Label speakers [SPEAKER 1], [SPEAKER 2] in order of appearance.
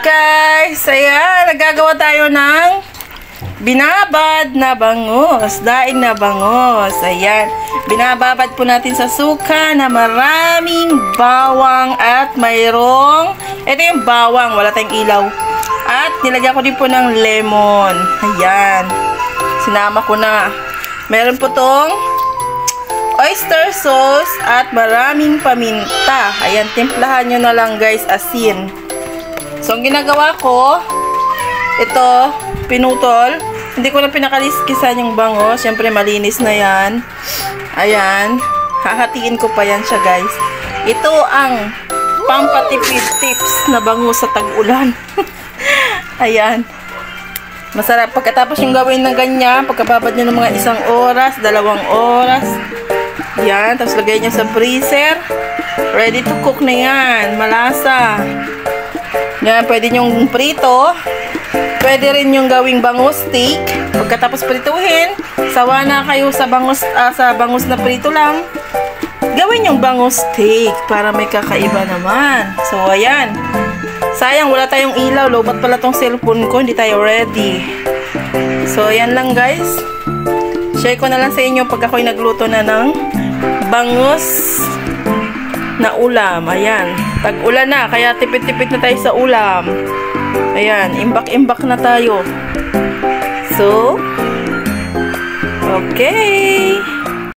[SPEAKER 1] guys! Ayan, nagagawa tayo ng binabad na bangus. Daing na bangus. Ayan. Binababad po natin sa suka na maraming bawang at mayroong, ito yung bawang, wala tayong ilaw. At nilagyan ko din po ng lemon. Ayan. Sinama ko na. Meron po tong oyster sauce at maraming paminta. Ayan, timplahan nyo na lang guys, asin. So, ang ginagawa ko, ito, pinutol. Hindi ko na pinakaliskisan yung bango. Siyempre, malinis na yan. Ayan. Hahatiin ko pa yan siya, guys. Ito ang pampatipid tips na bango sa tag-ulan. Ayan. Masarap. Pagkatapos yung gawin ng ganyan, pagkababad nyo ng mga 1 oras, 2 oras. Yan. Tapos lagay nyo sa freezer. Ready to cook na yan. Malasa. Yan, pwede nyong prito. Pwede rin yung gawing bangus steak. Pagkatapos prituhin, sawa na kayo sa bangus na prito lang. Gawin yung bangus steak para may kakaiba naman. So, ayan. Sayang, wala tayong ilaw. Lobat pala tong cellphone ko. Hindi tayo ready. So, ayan lang guys. Share ko na lang sa inyo pag ako'y nagluto na ng bangus na ulam. Ayan. Tag-ulan na. Kaya tipid-tipid na tayo sa ulam. Ayan. Imbak-imbak na tayo. So, okay.